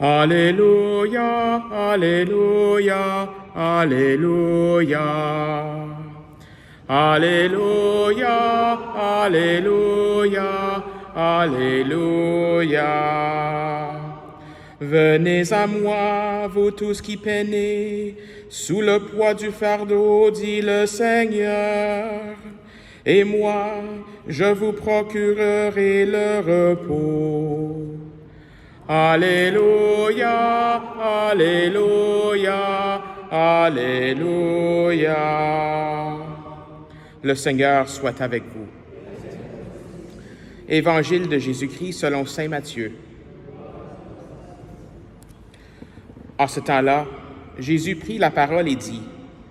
Alléluia, Alléluia, Alléluia. Alléluia, Alléluia, Alléluia. Venez à moi, vous tous qui peinez, sous le poids du fardeau, dit le Seigneur. Et moi, je vous procurerai le repos. Alléluia, Alléluia, Alléluia. Le Seigneur soit avec vous. Évangile de Jésus-Christ selon saint Matthieu. En ce temps-là, Jésus prit la parole et dit,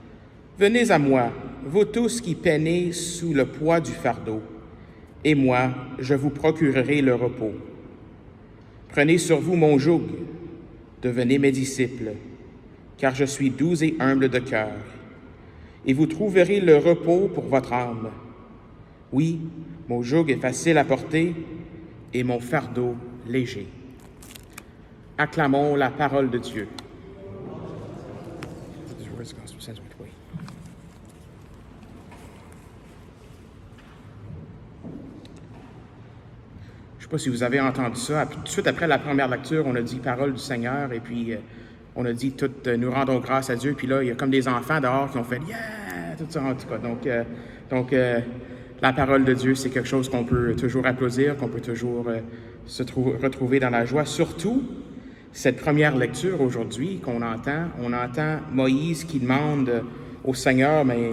« Venez à moi, vous tous qui peinez sous le poids du fardeau, et moi, je vous procurerai le repos. Prenez sur vous mon joug, devenez mes disciples, car je suis doux et humble de cœur, et vous trouverez le repos pour votre âme. Oui, mon joug est facile à porter, et mon fardeau léger. » Acclamons la parole de Dieu. Je ne sais pas si vous avez entendu ça. Tout de suite après la première lecture, on a dit « Parole du Seigneur » et puis on a dit « Toutes nous rendons grâce à Dieu ». Puis là, il y a comme des enfants dehors qui ont fait « Yeah !» Tout ça en tout cas. Donc la parole de Dieu, c'est quelque chose qu'on peut toujours applaudir, qu'on peut toujours retrouver dans la joie. Surtout, cette première lecture aujourd'hui qu'on entend, on entend Moïse qui demande au Seigneur, mais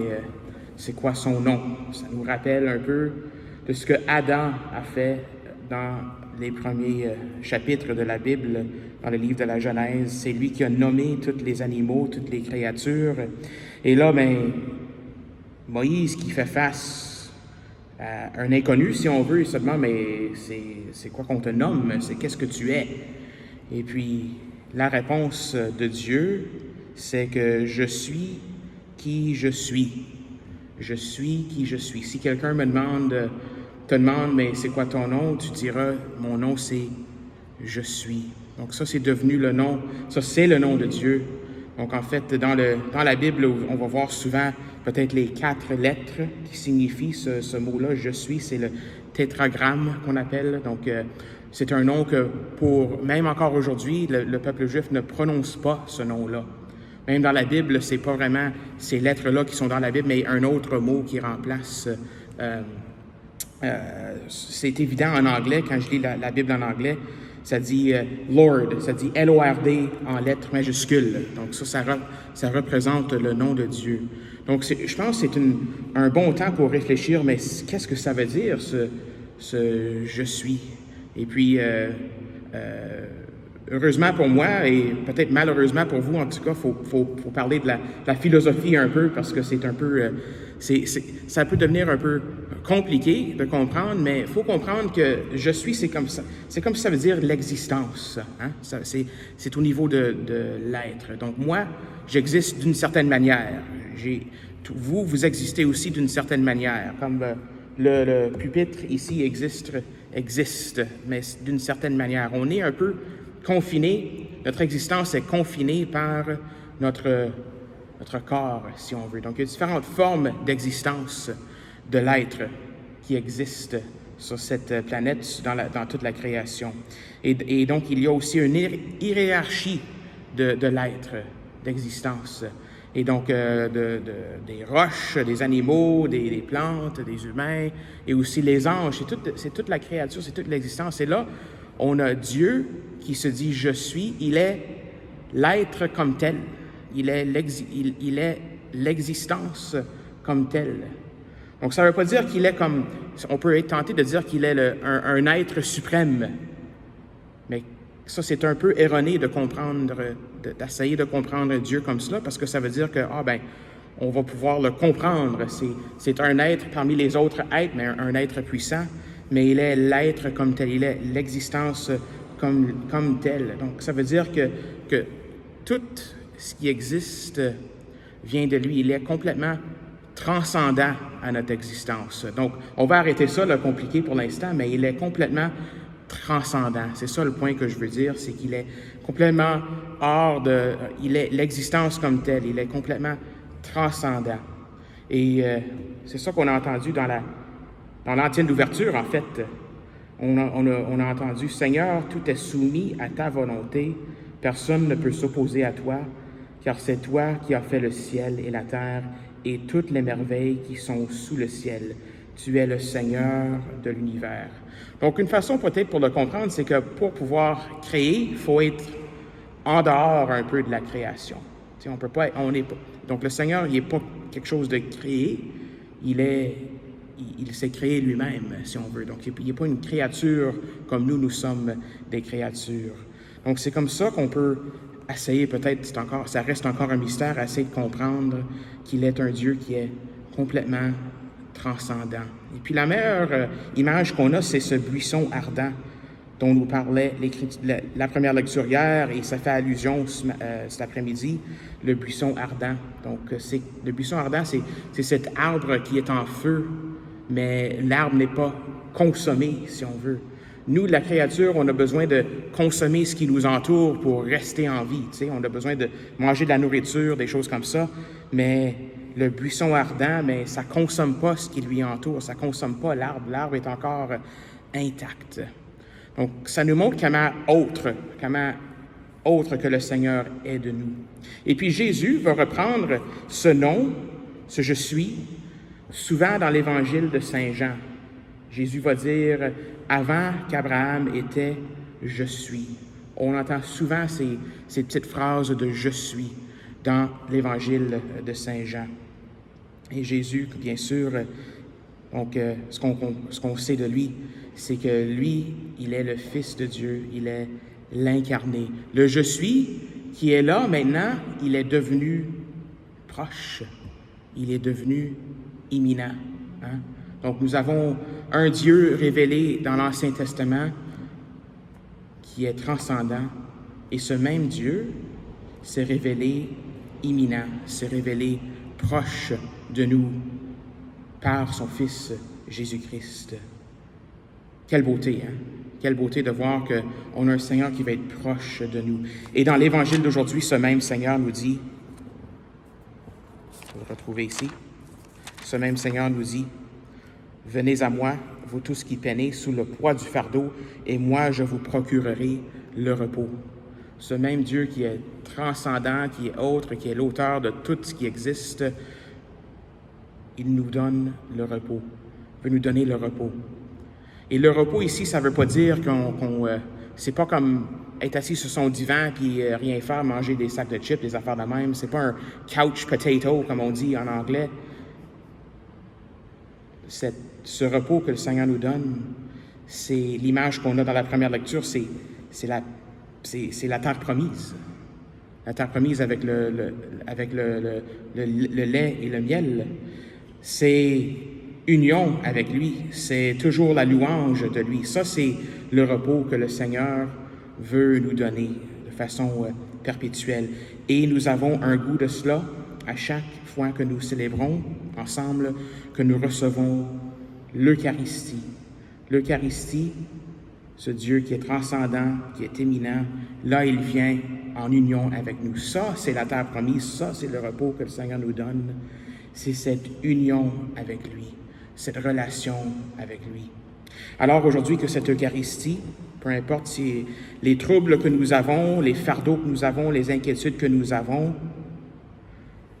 c'est quoi son nom? Ça nous rappelle un peu de ce que Adam a fait dans les premiers chapitres de la Bible, dans le livre de la Genèse. C'est lui qui a nommé tous les animaux, toutes les créatures. Et là, Moïse qui fait face à un inconnu, si on veut, il se demande, mais c'est quoi qu'on te nomme? C'est qu'est-ce que tu es? Et puis, la réponse de Dieu, c'est que je suis qui je suis. Je suis qui je suis. Si quelqu'un te demande, mais c'est quoi ton nom? Tu diras, mon nom c'est je suis. Donc ça, c'est devenu le nom, ça c'est le nom de Dieu. Donc en fait, dans la Bible, on va voir souvent peut-être les 4 lettres qui signifient ce mot-là, je suis, c'est le tétragramme qu'on appelle. Donc c'est un nom que même encore aujourd'hui, le peuple juif ne prononce pas ce nom-là. Même dans la Bible, c'est pas vraiment ces lettres-là qui sont dans la Bible, mais un autre mot qui remplace. C'est évident en anglais, quand je lis la Bible en anglais, ça dit Lord, ça dit L-O-R-D en lettres majuscules. Donc ça représente le nom de Dieu. Donc je pense que c'est un bon temps pour réfléchir, mais qu'est-ce que ça veut dire, ce je suis? Et puis, heureusement pour moi, et peut-être malheureusement pour vous, en tout cas, faut parler de la philosophie un peu, parce que c'est un peu, ça peut devenir un peu compliqué de comprendre, mais il faut comprendre que je suis, c'est comme ça. C'est comme ça veut dire l'existence. Hein? C'est au niveau de l'être. Donc moi, j'existe d'une certaine manière. Vous existez aussi d'une certaine manière. Comme le pupitre ici existe, mais d'une certaine manière. On est un peu confiné, notre existence est confinée par notre corps, si on veut. Donc, il y a différentes formes d'existence de l'être qui existent sur cette planète, dans toute la création. Et donc, il y a aussi une hiérarchie de l'être, d'existence. Et donc, des roches, des animaux, des plantes, des humains, et aussi les anges. C'est toute la créature, c'est toute l'existence. Et là, on a Dieu qui se dit « je suis », il est l'être comme tel. Il est l'existence comme tel. Donc, ça ne veut pas dire qu'il est comme... On peut être tenté de dire qu'il est un être suprême. Mais ça, c'est un peu erroné d'essayer de comprendre Dieu comme cela, parce que ça veut dire que, on va pouvoir le comprendre. C'est un être parmi les autres êtres, mais un être puissant, mais il est l'être comme tel, il est l'existence comme tel. Donc, ça veut dire que tout ce qui existe vient de lui. Il est complètement transcendant à notre existence. Donc, on va arrêter ça, le compliqué pour l'instant, mais il est complètement transcendant. C'est ça le point que je veux dire, c'est qu'il est complètement hors de... Il est l'existence comme telle, il est complètement transcendant. Et c'est ça qu'on a entendu dans l'antienne d'ouverture, en fait. On a entendu « Seigneur, tout est soumis à ta volonté, personne ne peut s'opposer à toi, car c'est toi qui as fait le ciel et la terre et toutes les merveilles qui sont sous le ciel. Tu es le Seigneur de l'univers. » Donc, une façon peut-être pour le comprendre, c'est que pour pouvoir créer, il faut être en dehors un peu de la création. Tu sais, on peut pas, on est pas. Donc, le Seigneur, il n'est pas quelque chose de créé, il s'est créé lui-même, si on veut. Donc, il n'est pas une créature comme nous sommes des créatures. Donc, c'est comme ça qu'on peut essayer, peut-être, ça reste encore un mystère, essayer de comprendre qu'il est un Dieu qui est complètement transcendant. Et puis la meilleure image qu'on a, c'est ce buisson ardent dont nous parlait la première lecture hier, et ça fait allusion cet après-midi, le buisson ardent. Donc, le buisson ardent, c'est cet arbre qui est en feu, mais l'arbre n'est pas consommé, si on veut. Nous, la créature, on a besoin de consommer ce qui nous entoure pour rester en vie. Tu sais, on a besoin de manger de la nourriture, des choses comme ça, mais le buisson ardent, mais ça ne consomme pas ce qui lui entoure, ça ne consomme pas l'arbre. L'arbre est encore intact. Donc, ça nous montre comment autre que le Seigneur est de nous. Et puis, Jésus va reprendre ce nom, ce « je suis », souvent dans l'Évangile de Saint Jean. Jésus va dire « Avant qu'Abraham était, je suis ». On entend souvent ces petites phrases de « je suis » dans l'Évangile de Saint Jean. Et Jésus, bien sûr, donc ce qu'on sait de lui, c'est que lui, il est le Fils de Dieu, il est l'incarné. Le « je suis » qui est là maintenant, il est devenu proche, il est devenu imminent. Hein? Donc nous avons un Dieu révélé dans l'Ancien Testament qui est transcendant, et ce même Dieu s'est révélé imminent, s'est révélé proche de nous par son Fils Jésus-Christ. Quelle beauté, hein? Quelle beauté de voir qu'on a un Seigneur qui va être proche de nous. Et dans l'Évangile d'aujourd'hui, ce même Seigneur nous dit, je vais le retrouver ici, ce même Seigneur nous dit, « Venez à moi, vous tous qui peinez sous le poids du fardeau, et moi je vous procurerai le repos. » Ce même Dieu qui est transcendant, qui est autre, qui est l'auteur de tout ce qui existe, il nous donne le repos, veut nous donner le repos. Et le repos ici, ça ne veut pas dire c'est pas comme être assis sur son divan puis rien faire, manger des sacs de chips, des affaires de même. C'est pas un couch potato, comme on dit en anglais. Ce repos que le Seigneur nous donne, c'est l'image qu'on a dans la première lecture, c'est la terre promise. La terre promise avec le lait et le miel. C'est union avec lui, c'est toujours la louange de lui. Ça, c'est le repos que le Seigneur veut nous donner de façon perpétuelle. Et nous avons un goût de cela à chaque fois que nous célébrons ensemble, que nous recevons l'Eucharistie. L'Eucharistie, ce Dieu qui est transcendant, qui est éminent, là, il vient en union avec nous. Ça, c'est la terre promise, ça, c'est le repos que le Seigneur nous donne. C'est cette union avec lui, cette relation avec lui. Alors aujourd'hui, que cette Eucharistie, peu importe si les troubles que nous avons, les fardeaux que nous avons, les inquiétudes que nous avons,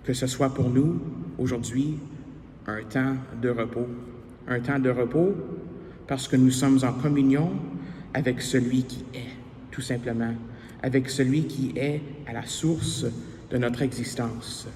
que ce soit pour nous, aujourd'hui, un temps de repos. Un temps de repos parce que nous sommes en communion avec celui qui est, tout simplement, avec celui qui est à la source de notre existence.